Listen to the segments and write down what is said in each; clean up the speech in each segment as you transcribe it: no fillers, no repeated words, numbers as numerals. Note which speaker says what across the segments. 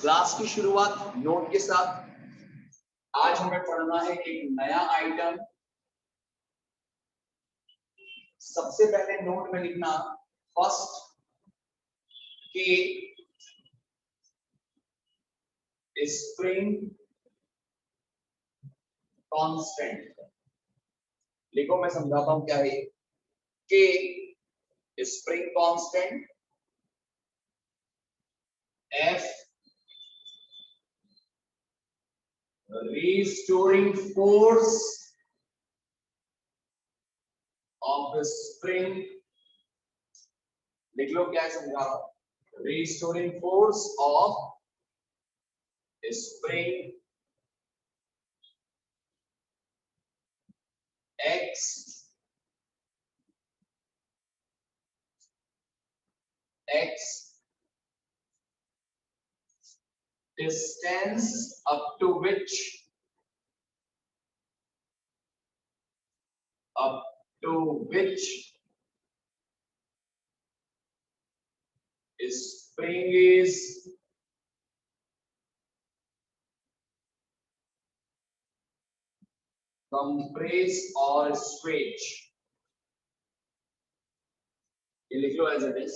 Speaker 1: Class की शुरुआत note के साथ। आज हमें पढ़ना है एक नया आइटम। सबसे पहले नोट में लिखना फर्स्ट कि स्प्रिंग कांस्टेंट। लिखो, मैं समझाता हूं क्या है। कि spring constant F restoring force of the spring। लिख लो क्या है, समझा रहा हूं। restoring force of spring X distance up to which spring is compressed or stretch। ये लिख लो एज इट इज।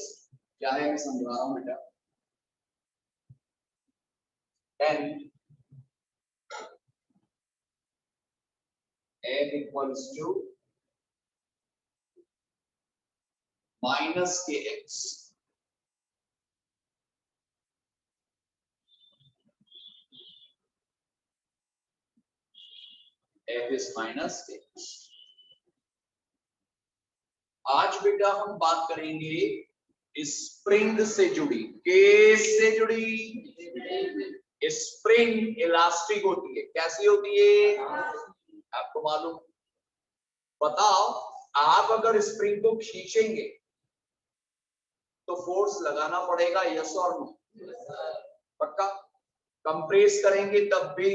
Speaker 1: क्या है मैं समझा रहा हूं बेटा। then F equals to minus kx। F is minus kx। आज बेटा हम बात करेंगे स्प्रिंग से जुड़ी। केस से जुड़ी। स्प्रिंग इलास्टिक होती है। कैसी होती है आपको मालूम? बताओ, आप अगर स्प्रिंग को खींचेंगे तो फोर्स लगाना पड़ेगा, यस और नो? पक्का। कंप्रेस करेंगे तब भी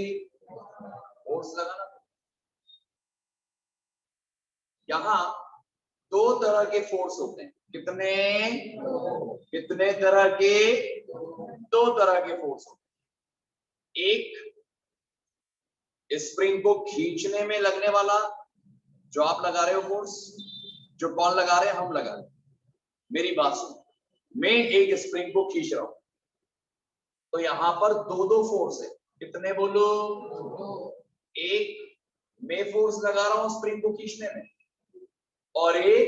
Speaker 1: फोर्स लगाना पड़ेगा। यहां दो तरह के फोर्स होते हैं। कितने तरह के? दो तरह के फोर्स होते हैं। एक स्प्रिंग को खींचने में लगने वाला, जो आप लगा रहे हो फोर्स। जो कौन लगा रहे हैं? हम लगा रहे हैं। मेरी बात सुनो, मैं एक स्प्रिंग को खींच रहा हूं तो यहां पर दो फोर्स है। कितने बोलो? एक मैं फोर्स लगा रहा हूं स्प्रिंग को खींचने में, और एक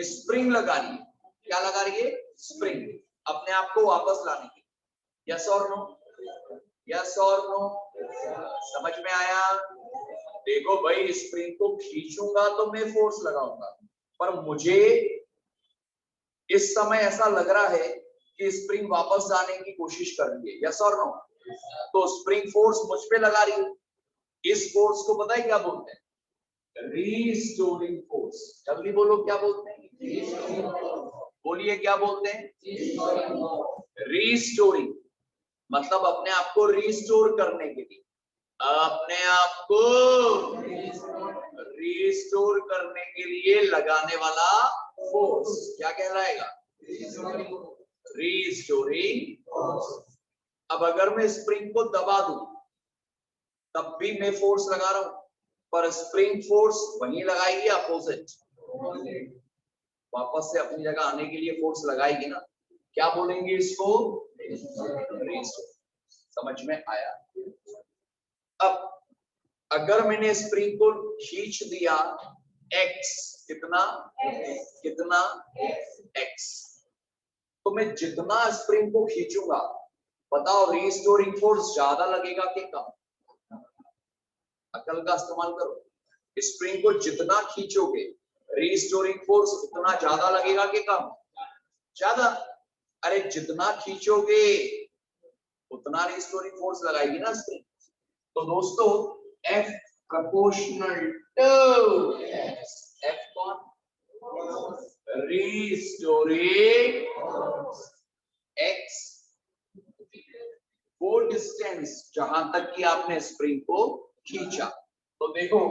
Speaker 1: स्प्रिंग लगा रही है। क्या लगा रही है? स्प्रिंग, अपने आप को वापस लाने की। यस और नो? यस और नो? समझ में आया? देखो भाई, स्प्रिंग को खींचूंगा तो मैं फोर्स लगाऊंगा, पर मुझे इस समय ऐसा लग रहा है कि स्प्रिंग वापस जाने की कोशिश कर रही है। यस और नो? तो स्प्रिंग फोर्स मुझ पे लगा रही है। इस फोर्स को पता है क्या बोलते हैं? Restoring force. जल्दी बोलो, क्या बोलते हैं? बोलिए, क्या बोलते हैं? रीस्टोरिंग। मतलब अपने आप को रीस्टोर करने के लिए, अपने आप को रीस्टोर करने के लिए लगाने वाला फोर्स क्या कहलाएगा? Restoring force. अब अगर मैं स्प्रिंग को दबा दूं तब भी मैं फोर्स लगा रहा हूं, पर स्प्रिंग फोर्स वहीं लगाएगी, अपोजिट वापस से अपनी जगह आने के लिए फोर्स लगाएगी ना। क्या बोलेंगे इसको? रीस्टोर। समझ में आया? अब अगर मैंने स्प्रिंग को खींच दिया x, कितना x, तो मैं जितना स्प्रिंग को खींचूंगा, बताओ रीस्टोरिंग फोर्स ज्यादा लगेगा कि कम? अकल का इस्तेमाल करो। स्प्रिंग को जितना खींचोगे रीस्टोरिंग फोर्स उतना ज्यादा लगेगा कि कम? ज्यादा। अरे जितना खींचोगे उतना रीस्टोरिंग फोर्स लगाएगी ना स्प्रिंग। तो दोस्तों, F प्रोपोर्शनल टू F कौन? रीस्टोरिंग X, वो डिस्टेंस जहां तक कि आपने स्प्रिंग को खींचा। तो देखो,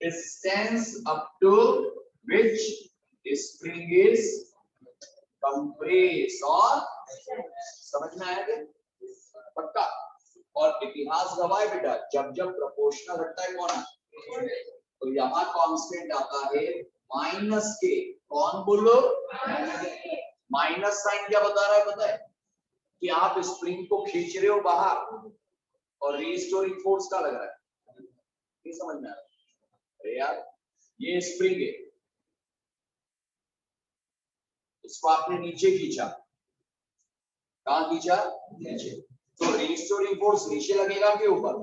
Speaker 1: distance up to which spring is compress. और समझ में आया क्या? इतिहास गवाह है बेटा, जब जब प्रोपोर्शनल हटता है कौन आता है, तो यहाँ कांस्टेंट आता है माइनस के। कौन बोलो? माइनस साइन क्या बता रहा है पता है? कि आप स्प्रिंग को खींच रहे हो बाहर और रीस्टोरिंग फोर्स का लग रहा है। नहीं समझ में आ रहा? अरे यार ये स्प्रिंग है, इसको आपने नीचे खींचा, कहां खींचा? नीचे। तो रीस्टोरिंग फोर्स नीचे लगेगा कि ऊपर?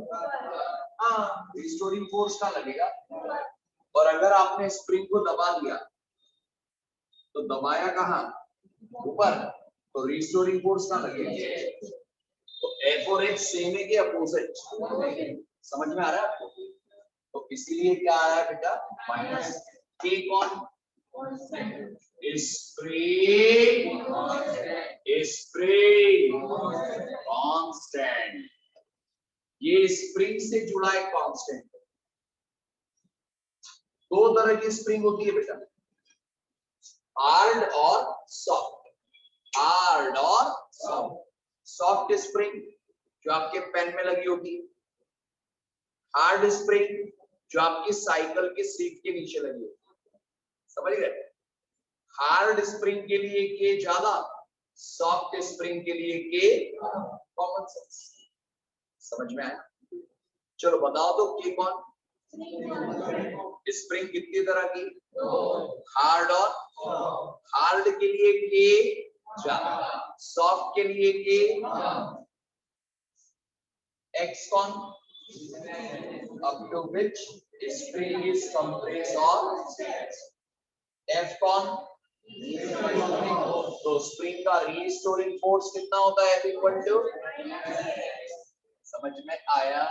Speaker 1: हाँ, रीस्टोरिंग फोर्स कहां लगेगा? और अगर आपने स्प्रिंग को दबा दिया तो दबाया कहां? ऊपर, तो रीस्टोरिंग फोर्स कहां लगेगा? तो एफ और एच सेम है कि अपोजिट? समझ में आ रहा है आपको? तो इसीलिए क्या आ रहा है बेटा? माइनस के। कौन? Spring constant. ये स्प्रिंग से जुड़ा एक कांस्टेंट है। दो तरह की स्प्रिंग होती है बेटा, हार्ड और सॉफ्ट। हार्ड और सॉफ्ट। सॉफ्ट स्प्रिंग जो आपके पेन में लगी होगी, हार्ड स्प्रिंग जो आपकी साइकिल के सीट के नीचे लगी होगी। समझ गए? हार्ड स्प्रिंग के लिए के ज्यादा, सॉफ्ट स्प्रिंग के लिए के कॉमन सेंस। समझ में आया? चलो बताओ तो के कौन? स्प्रिंग कितनी तरह की? हार्ड और हार्ड के लिए के ज्यादा, सॉफ्ट के लिए के। एक्स कौन? Up to which spring is compressed और एफ कौन? तो स्प्रिंग का रीस्टोरिंग फोर्स कितना होता है? Equal to. समझ में आया?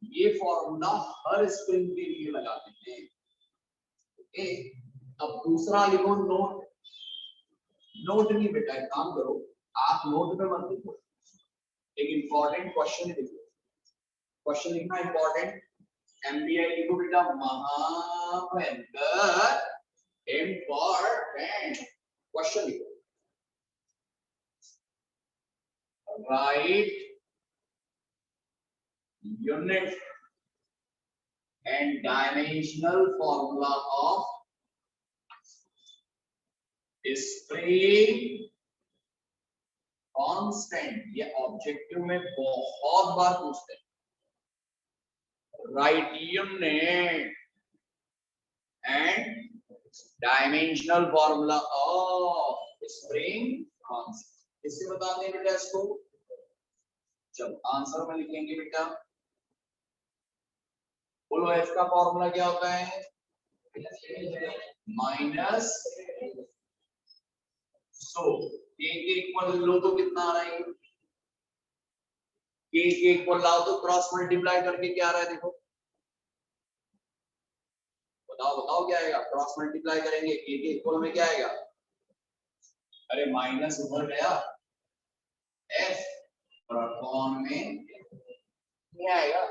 Speaker 1: ये फॉर्मूला हर स्प्रिंग के लिए लगाते हैं। ओके, अब दूसरा लिखो नोट। नोट नहीं बेटा, एक काम करो, आप नोट में मत लिखो, एक इंपॉर्टेंट क्वेश्चन लिखो। क्वेश्चन लिखना इंपॉर्टेंट। एमपीआई लिखो बेटा, महाभयंकर इंपॉर्टेंट क्वेश्चन लिखो। Right unit and dimensional formula of spring constant। ये ऑब्जेक्टिव में बहुत बार पूछते हैं। Right unit and dimensional formula of spring constant. इससे बता दें बेटा इसको। चलो आंसर में लिखेंगे बेटा, बोलो एफ का फॉर्मूला क्या होता है? माइनस। सो के इक्वल लो तो कितना आ रहा है? के इक्वल लाओ तो क्रॉस मल्टीप्लाई करके क्या आ रहा है? देखो बताओ बताओ क्या आएगा? क्रॉस मल्टीप्लाई करेंगे के इक्वल में क्या आएगा? अरे माइनस उधर गया एफ और अपॉन में क्या आएगा?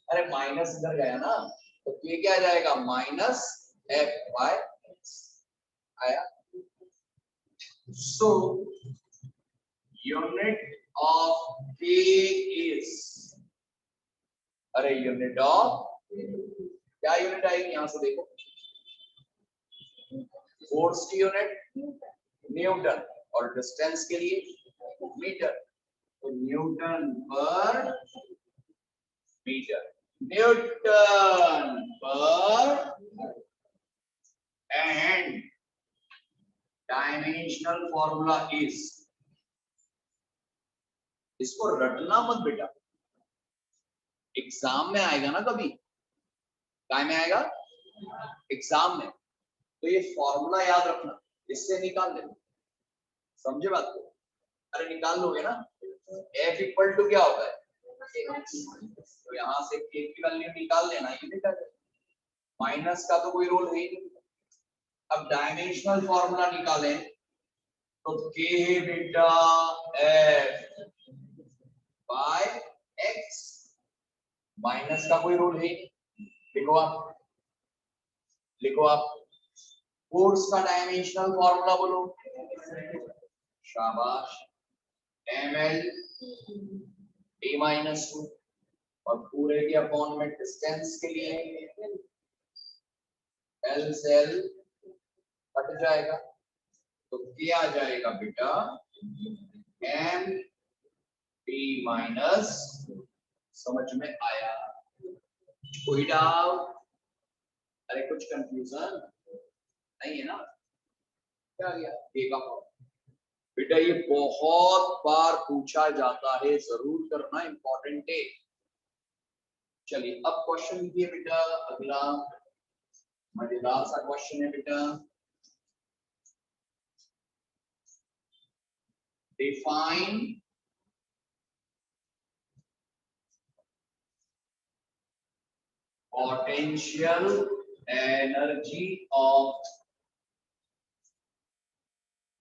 Speaker 1: अरे माइनस इधर गया ना, तो के क्या आ जाएगा? माइनस एफ बाय आया। सो यूनिट ऑफ के इज, अरे यूनिट ऑफ क्या यूनिट आएगी? यहां से देखो, फोर्स की यूनिट न्यूटन और डिस्टेंस के लिए मीटर। तो न्यूटन पर मीटर, न्यूटन पर। एंड डायमेंशनल फॉर्मूला इज, इसको रटना मत बेटा, एग्जाम में आएगा ना कभी। काय में आएगा? एग्जाम में। तो ये फॉर्मूला याद रखना, इससे निकाल देना। समझे बात को? अरे निकाल लोगे ना। F इक्वल टू क्या होता है? तो यहाँ से K की वैल्यू निकाल लेना, ये निकाल देना। माइनस का तो कोई रोल है ही नहीं। अब डायमेंशनल फॉर्मूला निकालें तो K है बेटा F बाय X। माइनस का कोई रोल है ही नहीं। लिखो आप, लिखो आप। फोर्स का डायमेंशनल फॉर्मूला बोलो। शाबाश। ml a -2 और पूरे के अपॉन में डिस्टेंस के लिए एल से एल कट जाएगा तो क्या आ जाएगा बेटा एम पी माइनस। समझ में आया? कोई डाउट? अरे कुछ कंफ्यूजन नहीं है ना? क्या गया देगा बेटा? ये बहुत बार पूछा जाता है, जरूर करना, इंपॉर्टेंट है। चलिए अब क्वेश्चन लिखिए बेटा। अगला मजेदार सा क्वेश्चन है बेटा। Define potential energy of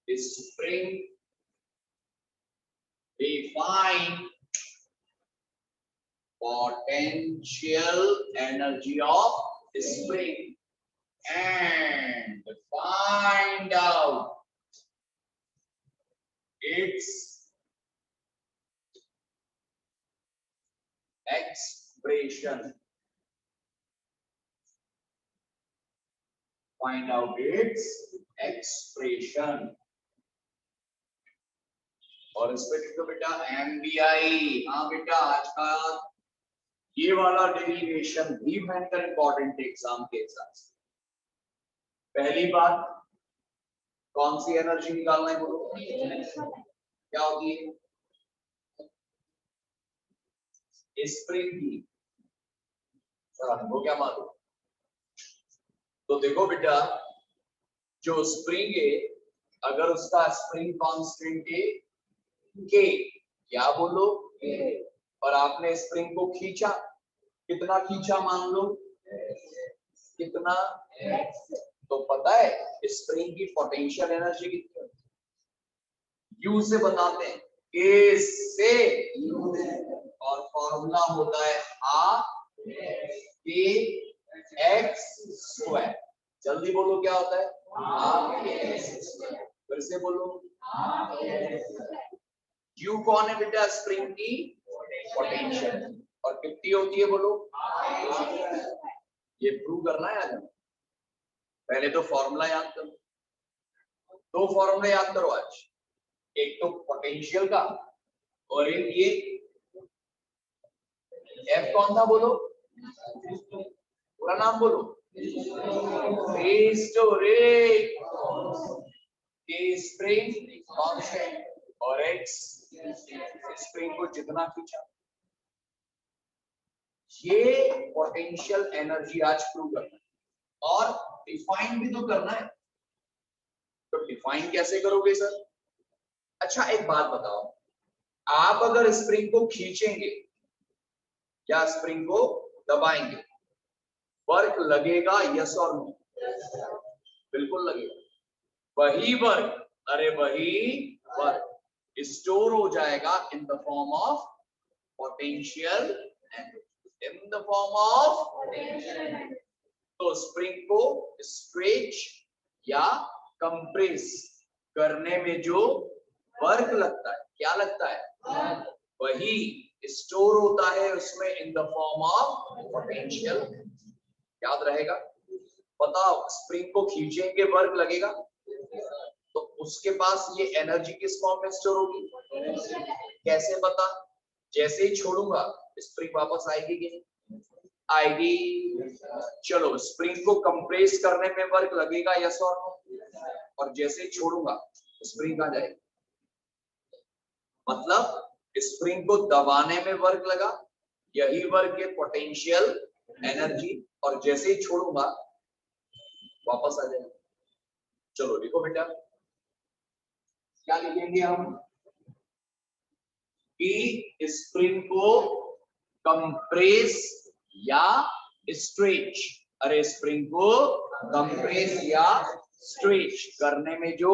Speaker 1: spring. Define potential energy of spring and find out its expression. Find out its expression. और इस पे लिखो बेटा MBI। हाँ बेटा आज का ये वाला डेरिवेशन भी भयंकर इंपॉर्टेंट एग्जाम के हिसाब से। पहली बात कौन सी एनर्जी निकालना है बोलो? क्या होती है? स्प्रिंग की। वो क्या मालूम? तो देखो बेटा जो स्प्रिंग है अगर उसका स्प्रिंग कांस्टेंट है के, क्या बोलो? और आपने स्प्रिंग को खींचा, कितना खींचा मान लो? कितना? तो पता है स्प्रिंग की पोटेंशियल एनर्जी कितनी है? यू से बताते हैं, के से यू, और फॉर्मूला होता है हाफ के एक्स स्क्वायर। जल्दी बोलो क्या होता है? हाफ के एक्स स्क्वायर। फिर से बोलो हाफ के एक्स स्क्वायर। यू कौन है बेटा? स्प्रिंग की पोटेंशियल। और कितनी होती है बोलो? ये प्रूव करना है आज। पहले तो फॉर्मूला याद करो, दो फॉर्मूले याद करो आज। एक तो पोटेंशियल का और एक ये एफ कौन था बोलो? पूरा नाम बोलो। स्प्रिंग कांस्टेंट और एक्स स्प्रिंग को जितना खींचा। ये पोटेंशियल एनर्जी आज प्रूव करना है और डिफाइन भी तो करना है। तो डिफाइन कैसे करोगे सर? अच्छा एक बात बताओ, आप अगर स्प्रिंग को खींचेंगे या स्प्रिंग को दबाएंगे, वर्क लगेगा यस और नो? बिल्कुल लगेगा। वही वर्क, अरे वही वर्क स्टोर हो जाएगा इन the form of potential energy. In the form of potential. तो स्प्रिंग को स्ट्रेच या कंप्रेस करने में जो वर्क लगता है, क्या लगता है? वही स्टोर होता है उसमें इन द फॉर्म ऑफ पोटेंशियल। याद रहेगा? बताओ स्प्रिंग को खींचेंगे वर्क लगेगा, तो उसके पास ये एनर्जी किस फॉर्म में स्टोर होगी? कैसे पता? जैसे ही छोड़ूंगा स्प्रिंग वापस आएगी कि नहीं आएगी? चलो स्प्रिंग को कंप्रेस करने में वर्क लगेगा यस और नो? और जैसे ही छोड़ूंगा स्प्रिंग आ जाएगी। मतलब स्प्रिंग को दबाने में वर्क लगा, यही वर्क है पोटेंशियल एनर्जी, और जैसे ही छोड़ूंगा वापस आ जाएगा। चलो लिखो बेटा, क्या लिखेंगे हम? कि स्प्रिंग को कंप्रेस या स्ट्रेच, अरे स्प्रिंग को कंप्रेस या स्ट्रेच करने में जो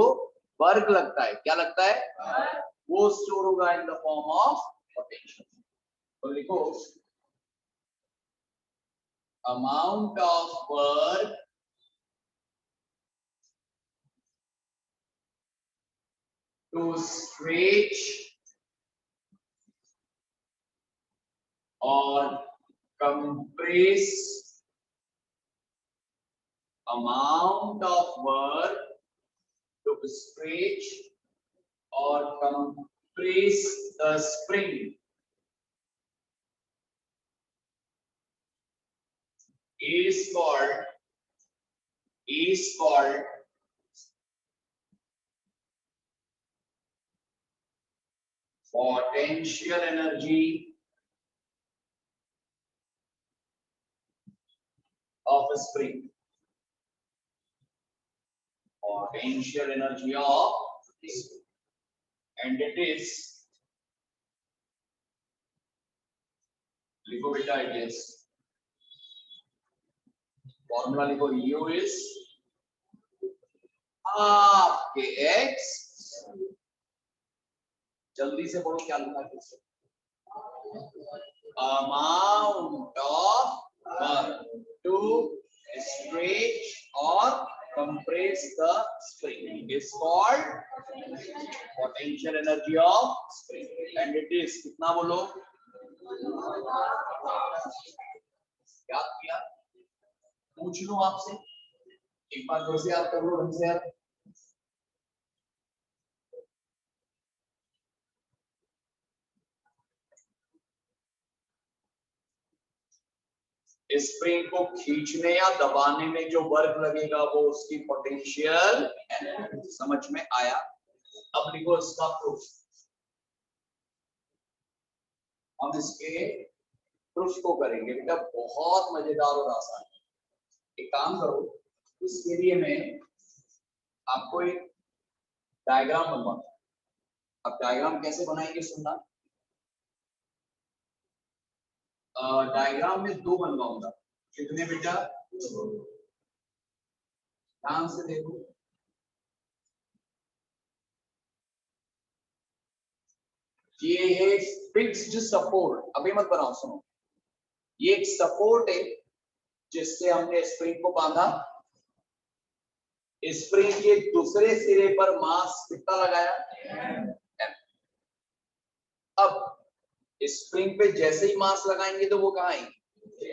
Speaker 1: वर्क लगता है, क्या लगता है? वो स्टोर होगा in the form of potential. तो लिखो amount of work to stretch और compress amount of work to stretch or compress the spring is called potential energy of a spring. Potential energy of spring. And it is, लिखो बेटा, it is formula लिखो, U is आपके x, जल्दी से बोलो क्या लिखा है, amount of work to stretch or compress the spring is called potential energy of spring, and it is, कितना बोलो, याद किया, पूछ लूं आपसे एक बार, फिर से याद कर लो ढंग से यार। स्प्रिंग को खींचने या दबाने में जो वर्क लगेगा वो उसकी पोटेंशियल एनर्जी, समझ में आया। अब लिखो इसका प्रूफ, हम इसके प्रूफ को करेंगे बेटा, बहुत मजेदार और आसान है। एक काम करो, इसके लिए मैं आपको एक डायग्राम बनवाता हूं। अब डायग्राम कैसे बनाएंगे सुनना, डायग्राम में दो बनवाऊंगा, कितने बेटा, ध्यान से देखो, ये है फिक्स्ड सपोर्ट, अभी मत बनाओ, सुनो, ये एक सपोर्ट है जिससे हमने स्प्रिंग को बांधा। स्प्रिंग के दूसरे सिरे पर मास कितना लगाया, अब स्प्रिंग पे जैसे ही मास लगाएंगे तो वो कहाँ आएंगे,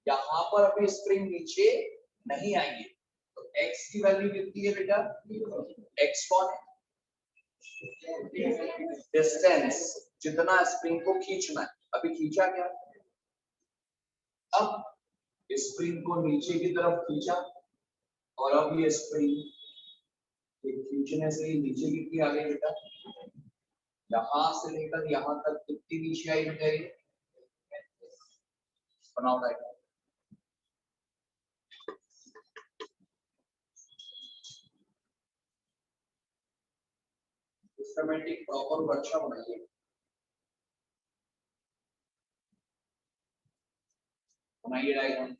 Speaker 1: यहां पर अभी स्प्रिंग नीचे नहीं आएंगे, तो x की वैल्यू कितनी है बेटा, x कौन है, डिस्टेंस, जितना स्प्रिंग को खींचना है, अभी खींचा क्या, अब स्प्रिंग को नीचे की तरफ खींचा, और अब ये स्प्रिंग खींचने से नीचे कितनी आ गई बेटा, यहां से लेकर यहां तक कितनी नीचे आई बेटा, ये बनाओ डायग्राम। सिस्टमैटिक प्रॉपर अच्छा बनाइए, बनाइए डायग्राम।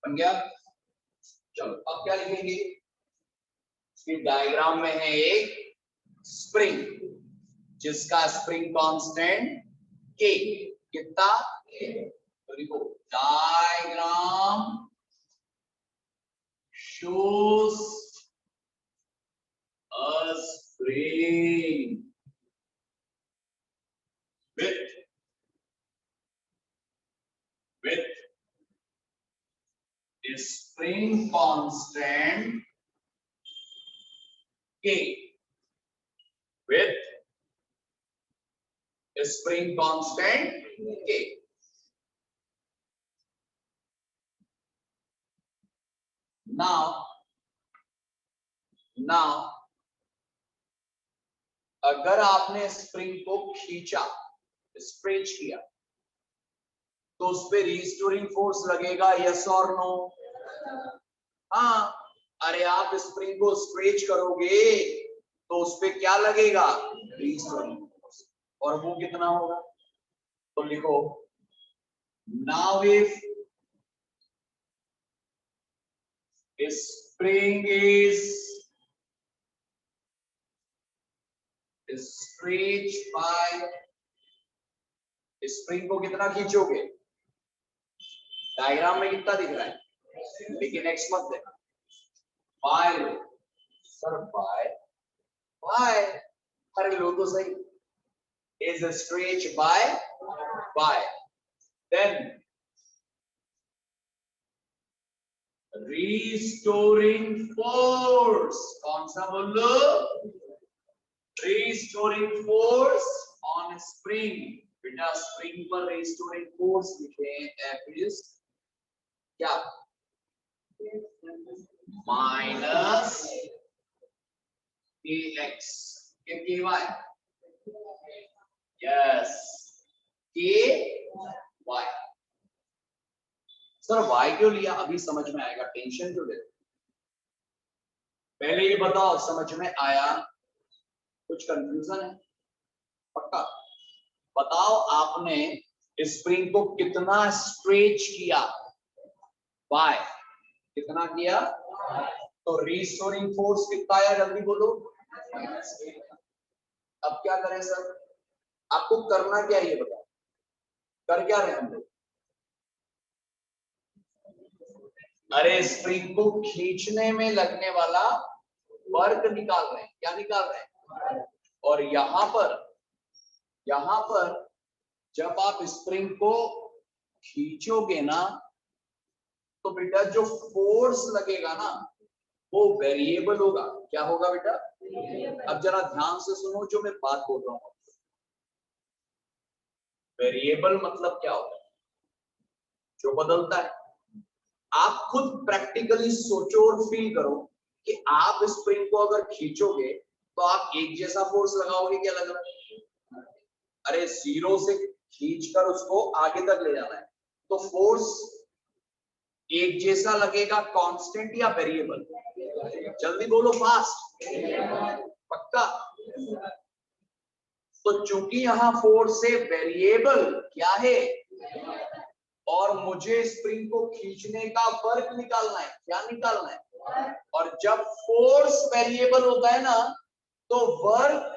Speaker 1: बन गया, चलो अब क्या लिखेंगे, इसकी डायग्राम में है एक स्प्रिंग जिसका स्प्रिंग कांस्टेंट के, कितना, तो लिखो diagram shows a spring with a spring constant K, with a spring constant K. Now अगर आपने स्प्रिंग को खींचा, स्ट्रेच किया, तो उस पे रिस्टोरिंग फोर्स लगेगा, यस और नो, हाँ, अरे आप स्प्रिंग को स्ट्रेच करोगे तो उस पे क्या लगेगा, रिस्टोरिंग फोर्स, और वो कितना होगा, तो लिखो Now if spring is stretched by, spring को कितना खींचोगे, डायग्राम में कितना दिख रहा है, लेकिन एक्स मत देना, बाय सर, बाय अरे लो तो सही, is stretched by then restoring force, कौन सा बोलो, restoring force on spring, बेटा स्प्रिंग पर restoring force लिखे, F is क्या, माइनस kx के ky, yes ky, sir y क्यों लिया, अभी समझ में आएगा, टेंशन क्यों लेते, पहले ये बताओ समझ में आया, कुछ कंफ्यूजन है, पक्का बताओ, आपने स्प्रिंग को कितना स्ट्रेच किया, बाय कितना किया, तो रिस्टोरिंग फोर्स कितना आया, जल्दी बोलो, अब क्या करें सर, आपको करना क्या है ये बताओ, कर क्या रहे हम लोग, अरे स्प्रिंग को खींचने में लगने वाला वर्क निकाल रहे हैं, क्या निकाल रहे हैं, और यहां पर जब आप स्प्रिंग को खींचोगे ना, तो बेटा जो फोर्स लगेगा ना वो वेरिएबल होगा, क्या होगा बेटा, अब जरा ध्यान से सुनो जो मैं बात बोल रहा हूं, वेरिएबल मतलब क्या होता है, जो बदलता है, आप खुद प्रैक्टिकली सोचो और फील करो कि आप स्प्रिंग को अगर खींचोगे तो आप एक जैसा फोर्स लगाओगे, क्या लग रहा है, अरे जीरो से खींचकर उसको आगे तक ले जाना है, तो फोर्स एक जैसा लगेगा, कांस्टेंट या वेरिएबल, जल्दी बोलो फास्ट, पक्का, तो चूंकि यहां फोर्स से वेरिएबल क्या है, और मुझे स्प्रिंग को खींचने का वर्क निकालना है, क्या निकालना है, और जब फोर्स वेरिएबल होता है ना, तो वर्क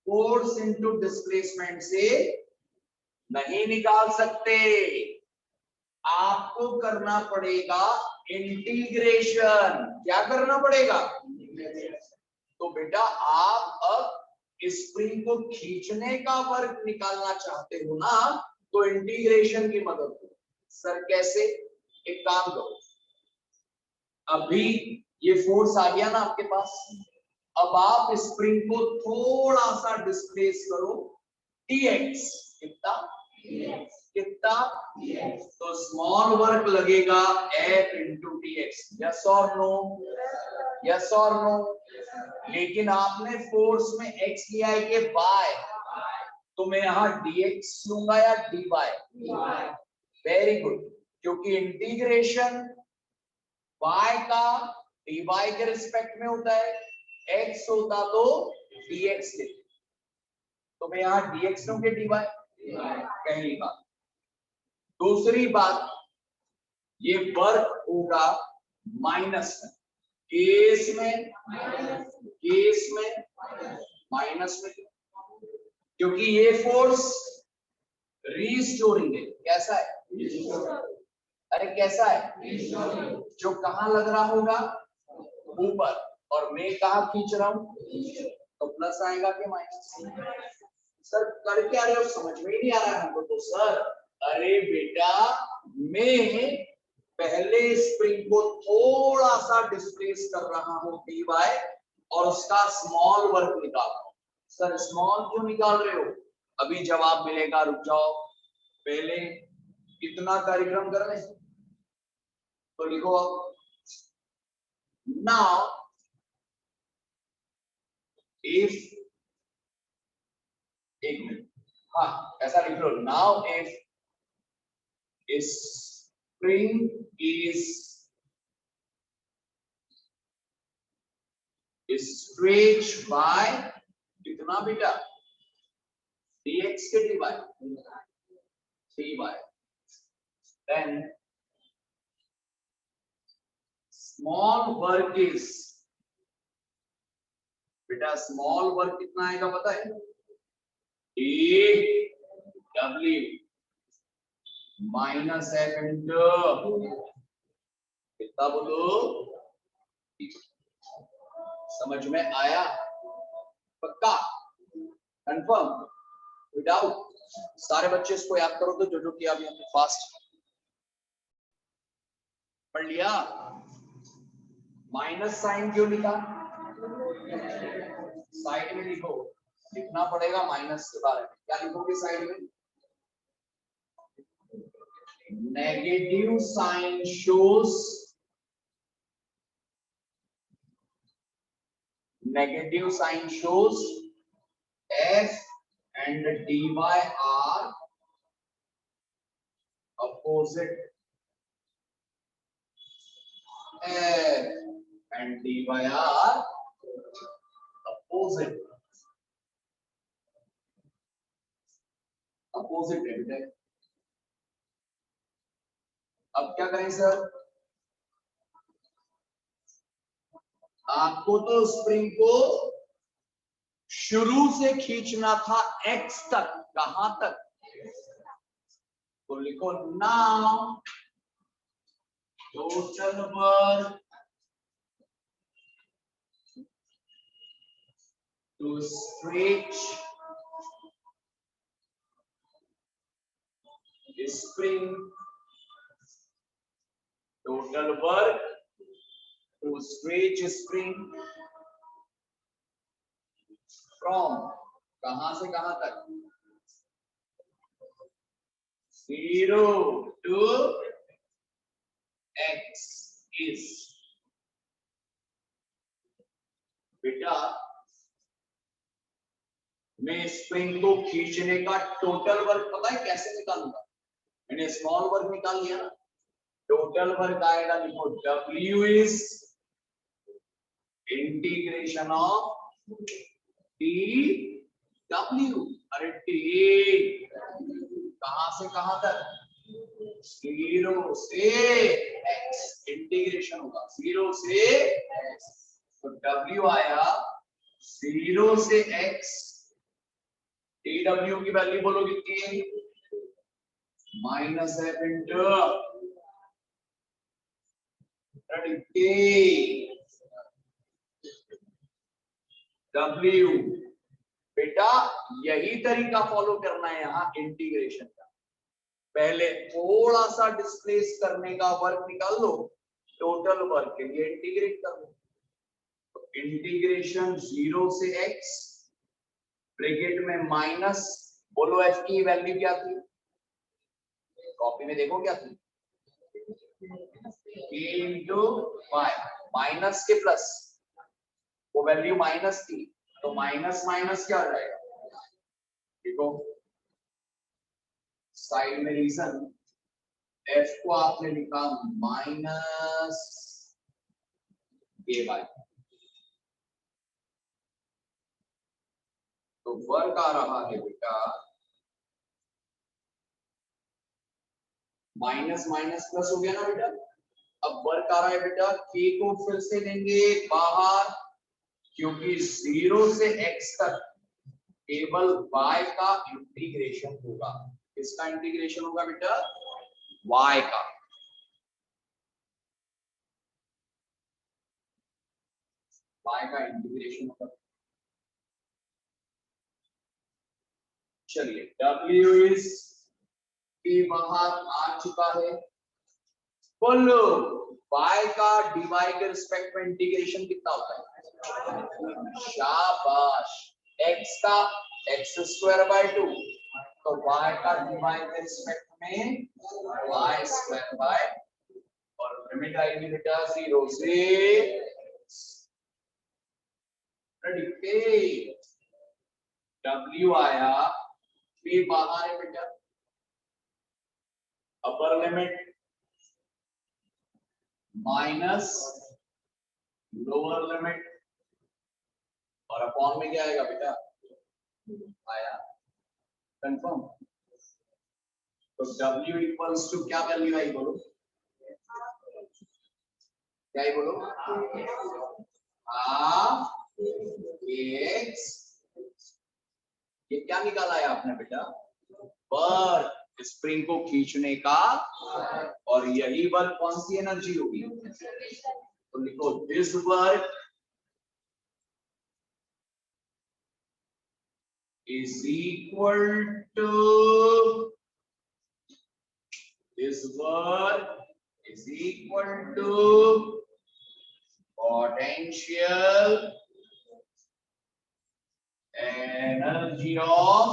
Speaker 1: फोर्स इनटू डिस्प्लेसमेंट से नहीं निकाल सकते, आपको करना पड़ेगा इंटीग्रेशन, क्या करना पड़ेगा, तो बेटा आप अब स्प्रिंग को खींचने का वर्क निकालना चाहते हो ना, तो इंटीग्रेशन की मदद करो, सर कैसे, एक काम करो, अभी ये फोर्स आ गया ना आपके पास, अब आप स्प्रिंग को थोड़ा सा डिस्प्लेस करो, dx कितना, कितना, तो स्मॉल वर्क लगेगा F इंटू dx, यस और नो, यस और नो, लेकिन आपने फोर्स में x लिया है कि y, तो मैं यहां dx लूंगा या dy, वेरी गुड, क्योंकि इंटीग्रेशन y का dy के रिस्पेक्ट में होता है, x होता तो dx के, तो मैं यहां dx लूंगा dy, पहली बात, दूसरी बात, ये वर्क होगा माइनस में, केस में माइनस में, क्योंकि ये फोर्स रीस्टोरिंग है, कैसा है, अरे कैसा है, जो कहां लग रहा होगा, ऊपर, और मैं कहां खींच रहा हूं, तो प्लस आएगा कि माइनस, सर कर क्या रहे हो, समझ में ही नहीं आ रहा है हमको, तो सर अरे बेटा मैं पहले स्प्रिंग को थोड़ा सा डिस्प्लेस कर रहा हूं dy, और उसका स्मॉल वर्क निकाल रहा हूं, सर स्मॉल क्यों निकाल रहे हो, अभी जवाब मिलेगा, रुक जाओ, पहले कितना कार्यक्रम कर रहे हैं, तो लिखो नाउ इफ, एक मिनट, हाँ ऐसा लिख लो, now if spring is stretched by कितना बेटा, dx के dy, 3y, then small work is, बेटा स्मॉल वर्क कितना आएगा पता है? w माइनस f इंटू कितना बोलो? समझ में आया? पक्का? कंफर्म? विदाउट? सारे बच्चे इसको याद करो तो जो किया अभी हमने फास्ट पढ़ लिया। माइनस साइन क्यों लिखा? साइड में लिखो, लिखना पड़ेगा माइनस के बारे में। क्या लिखोगे साइड में? Negative sign shows, negative sign shows f and dy are opposite. F and dy are opposite. Opposite है बेटा। अब क्या करें सर? आपको तो स्प्रिंग को शुरू से खींचना था x तक। कहां तक? तो लिखो now total work to stretch spring, total work to stretch spring from कहां से कहां तक? 0 to x is, बेटा मैं स्प्रिंग को खींचने का टोटल वर्क पता है कैसे निकालूंगा? मैंने स्मॉल वर्क निकाल लिया ना, टोटल वर्क आएगा, लिखो W is integration of T W. अरे टी कहां से कहां तक? 0 से x, इंटीग्रेशन होगा 0 से x, तो W आया 0 से x, टी डब्ल्यू की वैल्यू बोलो कितनी? Minus f into W। बेटा यही तरीका फॉलो करना है यहाँ इंटीग्रेशन का। पहले थोड़ा सा डिस्प्लेस करने का वर्क निकाल लो, टोटल वर्क के लिए इंटीग्रेट कर लो। तो इंटीग्रेशन 0 से x, ब्रैकेट में माइनस, बोलो f की वैल्यू क्या थी? कॉपी में देखो क्या थी? a इंटू वाई, माइनस के प्लस, वो वैल्यू माइनस थी तो माइनस माइनस क्या हो जाएगा? देखो साइड में रीजन, f को आपने लिखा माइनस a बाई, तो वर्क आ रहा है बेटा माइनस माइनस प्लस हो गया ना बेटा। अब वर्क आ रहा है बेटा, k को फिर से लेंगे बाहर, क्योंकि 0 से x तक केवल y का इंटीग्रेशन होगा। किसका इंटीग्रेशन होगा बेटा? y का। y का इंटीग्रेशन होगा। चलिए w इज के बाहर आ चुका है, बोलो y का dy के रिस्पेक्ट में इंटीग्रेशन कितना होता है? शाबाश। x का x² 2, तो y का dy के रिस्पेक्ट में y² और लिमिट आएगी बेटा 0 से रेडी। w आया, p बाहर है बेटा, upper limit minus lower limit, और अपॉन में क्या आएगा बेटा? आया। कंफर्म? तो W इक्वल्स टू क्या वैल्यू आई बोलो, क्या आई बोलो, हाफ x। ये क्या निकाला है आपने बेटा, वर्क, स्प्रिंग को खींचने का, और यही वर्क कौन सी एनर्जी होगी, तो लिखो this work is equal to, this work is equal to potential energy of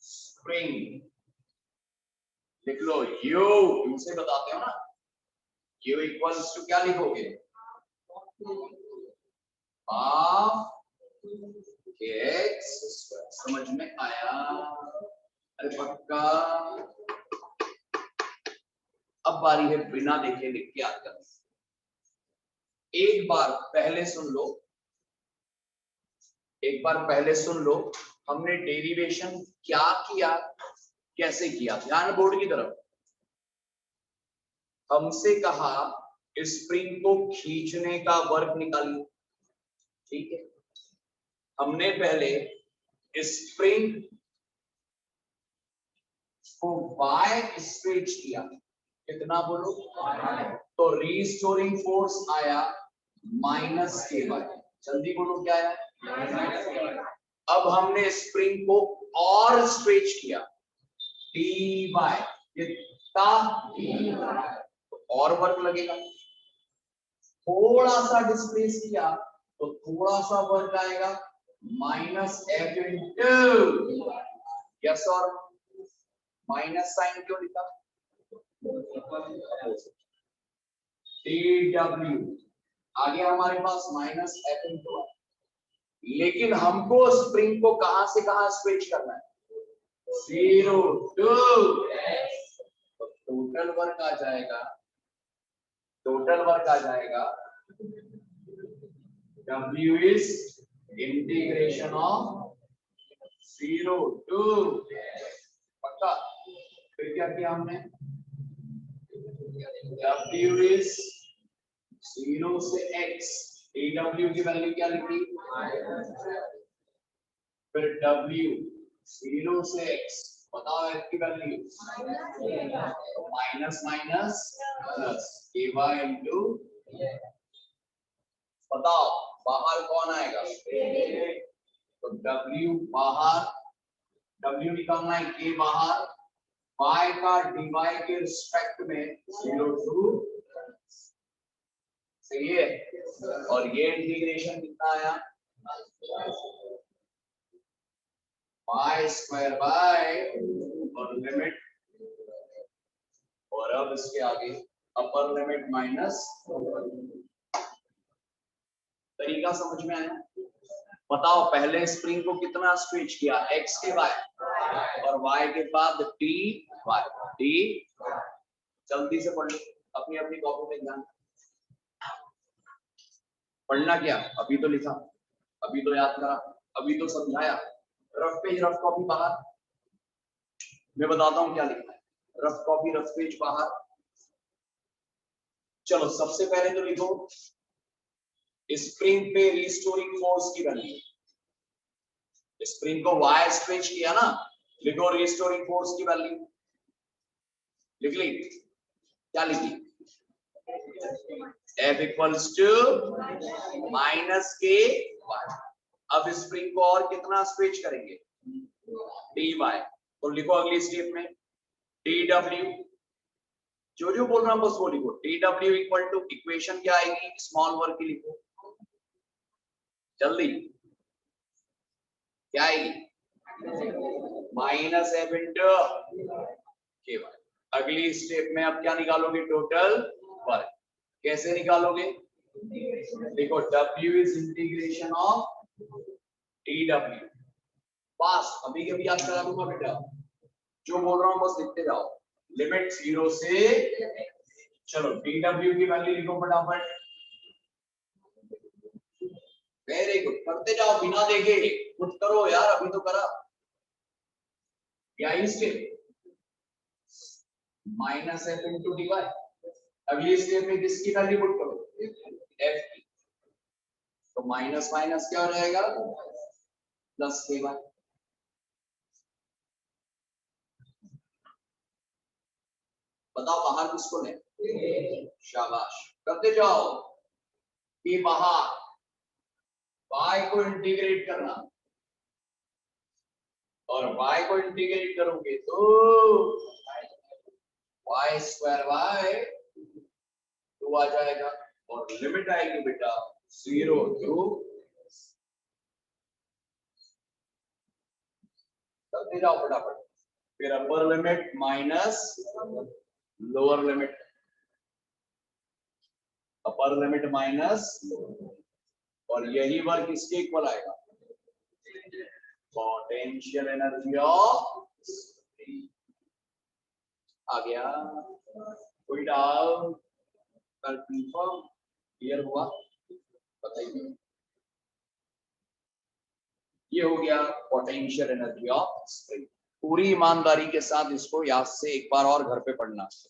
Speaker 1: spring। लिख लो U, U से बताते हो ना, U इक्वल्स टू क्या लिखोगे, हाफ x स्क्वायर। समझ में आया, अरे पक्का। अब बारी है बिना देखे लिख के याद करना। एक बार पहले सुन लो, एक बार पहले सुन लो, हमने डेरिवेशन क्या किया, कैसे किया। ध्यान बोर्ड की तरफ, हमसे कहा स्प्रिंग को खींचने का वर्क निकालिए, ठीक है। हमने पहले स्प्रिंग को y स्ट्रेच किया, कितना बोलो, तो रीस्टोरिंग फोर्स आया माइनस के वाई। जल्दी बोलो क्या आया। अब हमने स्प्रिंग को और स्ट्रेच किया, dy, कितना, तो और वर्क लगेगा। थोड़ा सा डिस्प्लेस किया तो थोड़ा सा वर्क आएगा, माइनस एफ इंटू, यस, और माइनस साइन क्यों लिखा, TW आगे हमारे पास माइनस एफ इंटू। लेकिन हमको स्प्रिंग को कहां से कहां स्विच करना है, 0 टू, तो टोटल वर्क आ जाएगा, टोटल वर्क आ जाएगा W is integration of 0 to, पक्का। फिर क्या किया हमने, W is 0 से x, dw की वैल्यू क्या लिखी, फिर W 0 से x, बताओ f की वैल्यू, तो minus minus plus ky into, बताओ बाहर कौन आएगा, तो W बाहर, W निकालना है, K बाहर, y का dy के रिस्पेक्ट में 0 टू, सही है। और ये इंटीग्रेशन कितना आया, y स्क्वायर बाय, और लिमिट, और अब इसके आगे अपर लिमिट माइनस। तरीका समझ में आया। बताओ पहले स्प्रिंग को कितना स्ट्रेच किया, x के y, और y के बाद dy, dy। जल्दी से पढ़ लो, अपनी अपनी कॉपी में ध्यान। पढ़ना क्या, अभी तो लिखा, अभी तो याद करा, अभी तो समझाया। रफ पेज रफ कॉपी बाहर, मैं बताता हूँ क्या लिखना है। रफ कॉपी रफ पेज बाहर। चलो सबसे पहले तो लिखो स्प्रिंग पे रिस्टोरिंग फोर्स की वैल्यू। स्प्रिंग को y स्ट्रेच किया ना, लिखो रिस्टोरिंग फोर्स की वैल्यू। लिख ली, क्या लिखी, F इक्वल्स टू माइनस के वाई। अब स्प्रिंग को और कितना स्ट्रेच करेंगे, dy, तो लिखो अगली स्टेप में dw, जो जो बोल रहा हूं बस वो लिखो। dw इक्वल टू, इक्वेशन क्या आएगी, स्मॉल वर्क की लिखो जल्दी, क्या आएगी, माइनस एफ इंटू के वाई। अगली स्टेप में अब क्या निकालोगे, टोटल वर्क। कैसे निकालोगे, देखो W is integration of dw। बस अभी के भी याद करा दूंगा बेटा, जो बोल रहा हूं बस लिखते जाओ। लिमिट 0 से, चलो dw की वैल्यू लिखो फटाफट। वेरी गुड, करते जाओ बिना देखे, कुछ करो यार, अभी तो करा। या ई step minus F into D Y. अगली स्टेप में किसकी वैल्यू पुट करो, एफ की, तो माइनस माइनस क्या हो जाएगा, प्लस के वाई। बताओ बाहर किसको ले, शाबाश, करते जाओ कि बाहर y को इंटीग्रेट करना, और y को इंटीग्रेट करोगे तो y स्क्वायर y 2 आ जाएगा, और लिमिट आएगी बेटा 0 टू, करते जाओ फटाफट, फिर upper limit minus lower limit, upper limit minus, और यही वर्क किसके इक्वल आएगा, पोटेंशियल एनर्जी ऑफ स्प्रिंग। आ गया, कोई डाउट, कल कंफर्म क्लियर हुआ, बताइए। ये हो गया पोटेंशियल एनर्जी ऑफ स्प्रिंग। पूरी ईमानदारी के साथ इसको याद से एक बार और घर पे पढ़ना।